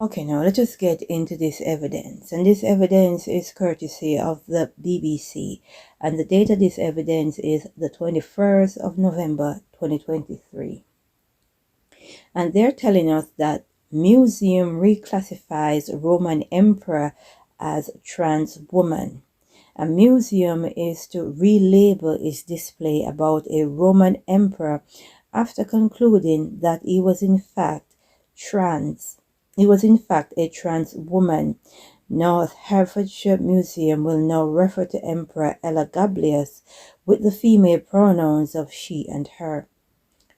Okay, now let's just get into this evidence. And this evidence is courtesy of the BBC. And the date of this evidence is the 21st of November 2023. And they're telling us that museum reclassifies Roman emperor as trans woman. A museum is to relabel its display about a Roman emperor after concluding that he was in fact trans. He was in fact a trans woman. North Hertfordshire Museum will now refer to Emperor Elagabalus with the female pronouns of she and her.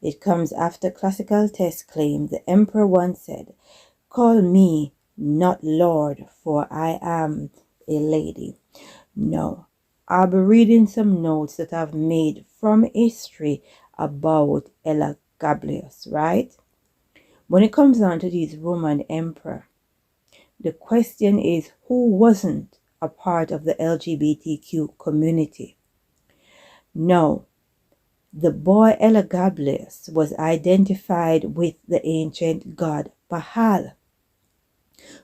It comes after classical texts claim the emperor once said, "Call me not Lord, for I am a lady." No, I'll be reading some notes that I've made from history about Elagabalus, right? When it comes down to these Roman emperor, the question is who wasn't a part of the LGBTQ community? No, the boy Elagabalus was identified with the ancient god Baal,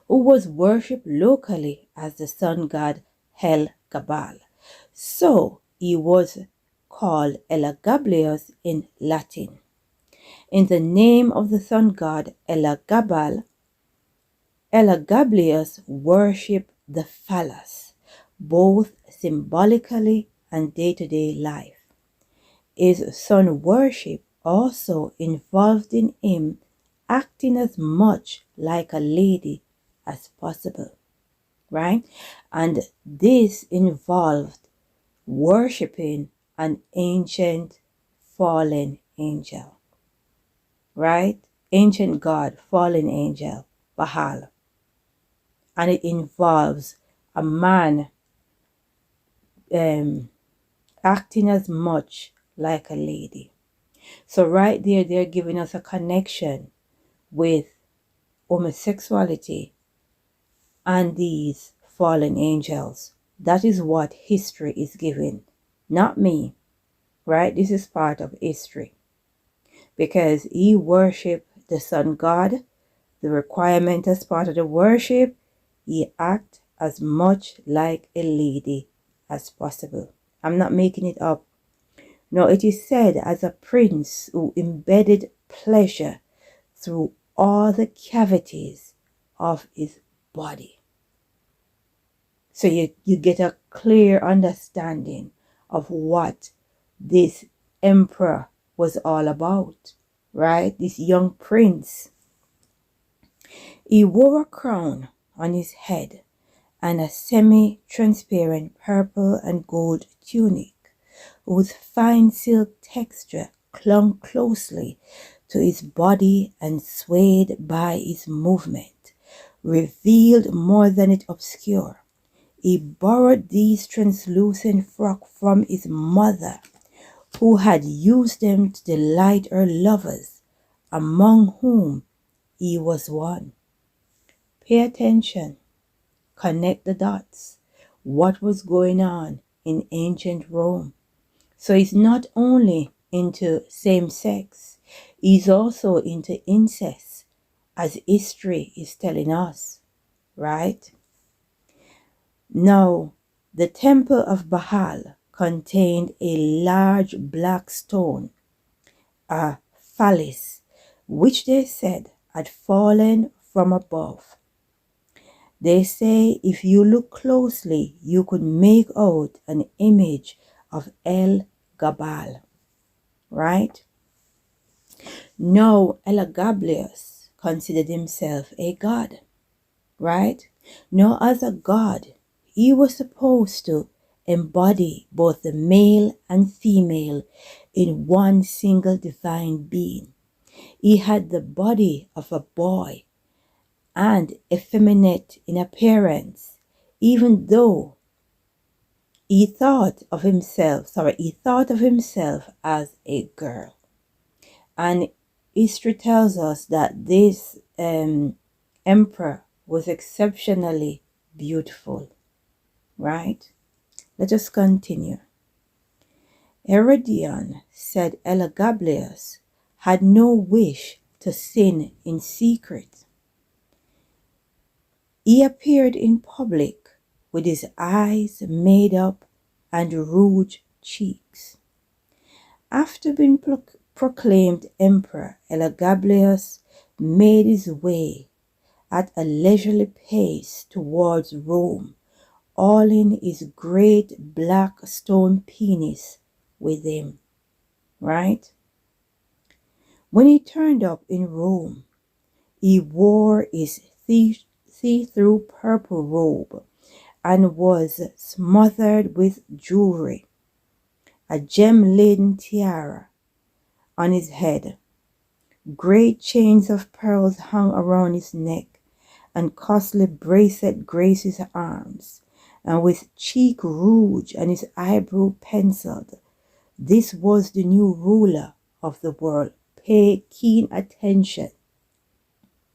who was worshipped locally as the sun god El-Gabal. So he was called Elagabalus in Latin. In the name of the sun god Elagabal, Elagabalus worshipped the phallus, both symbolically and day-to-day life. His sun worship also involved in him acting as much like a lady as possible, right? And this involved worshipping an ancient fallen angel, right? Ancient god, fallen angel, Baal. And it involves a man acting as much like a lady. So right there, they're giving us a connection with homosexuality and these fallen angels. That is what history is giving, not me, right? This is part of history. Because he worshiped the sun god, the requirement as part of the worship, he act as much like a lady as possible. I'm not making it up. No, it is said as a prince who embedded pleasure through all the cavities of his body. So you get a clear understanding of what this emperor was all about, right? This young prince. He wore a crown on his head and a semi-transparent purple and gold tunic whose fine silk texture clung closely to his body and swayed by his movement, revealed more than it obscured. He borrowed these translucent frocks from his mother, who had used them to delight her lovers, among whom he was one. Pay attention. Connect the dots. What was going on in ancient Rome? So he's not only into same sex, he's also into incest, as history is telling us, right? Now, the temple of Baal contained a large black stone, a phallus, which they said had fallen from above. They say if you look closely, you could make out an image of El-Gabal, right? Now, Elagabalus considered himself a god, right? Now, as a god, he was supposed to embody both the male and female in one single divine being. He had the body of a boy and effeminate in appearance, even though he thought of himself as a girl. And history tells us that this emperor was exceptionally beautiful, right? Let us continue. Herodian said Elagabalus had no wish to sin in secret. He appeared in public with his eyes made up and rouged cheeks. After being proclaimed emperor, Elagabalus made his way at a leisurely pace towards Rome, hauling his great black stone penis with him, right? When he turned up in Rome, he wore his see-through purple robe and was smothered with jewelry, a gem-laden tiara on his head. Great chains of pearls hung around his neck, and costly bracelet graced his arms, and with cheek rouge and his eyebrow penciled. This was the new ruler of the world. Pay keen attention,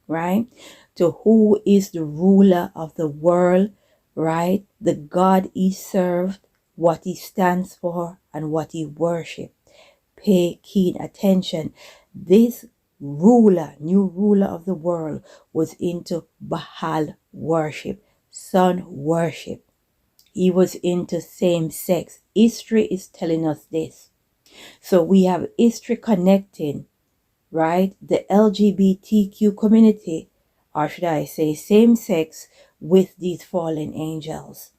right? To who is the ruler of the world, right? The God he served, what he stands for, and what he worshipped. Pay keen attention. This ruler, new ruler of the world, was into Baal worship, sun worship. He was into same sex. History is telling us this. So we have history connecting, right, the LGBTQ community, or should I say same sex, with these fallen angels.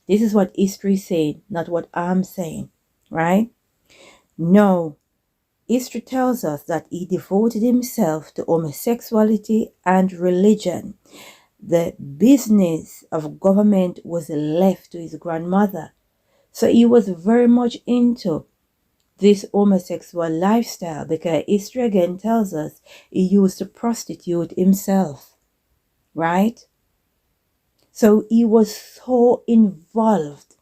This is what history is saying, not what I'm saying, right? No, history tells us that he devoted himself to homosexuality and religion. The business of government was left to his grandmother. So he was very much into this homosexual lifestyle, because history again tells us he used to prostitute himself, right? So he was so involved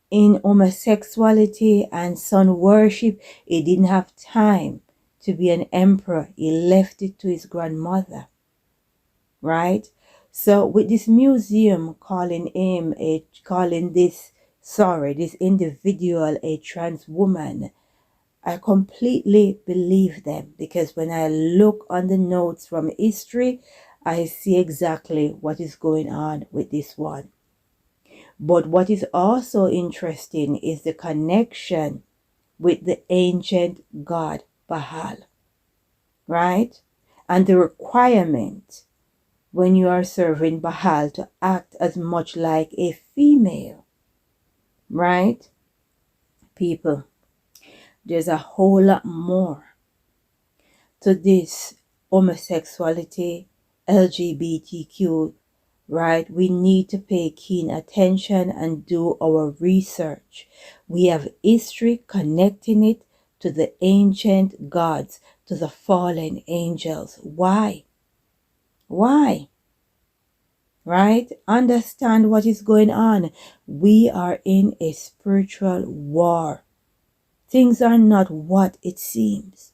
in homosexuality and sun worship, he didn't have time to be an emperor. He left it to his grandmother, right? So with this museum calling this individual a trans woman, I completely believe them, because when I look on the notes from history, I see exactly what is going on with this one. But what is also interesting is the connection with the ancient god Baal, right? And the requirement when you are serving Baal to act as much like a female, right? People, there's a whole lot more to this homosexuality, LGBTQ, right? We need to pay keen attention and do our research. We have history connecting it to the ancient gods, to the fallen angels. Why? Why? Right? Understand what is going on. We are in a spiritual war. Things are not what it seems.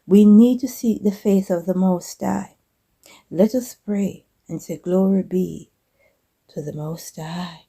We need to seek the face of the Most High. Let us pray and say, glory be to the Most High.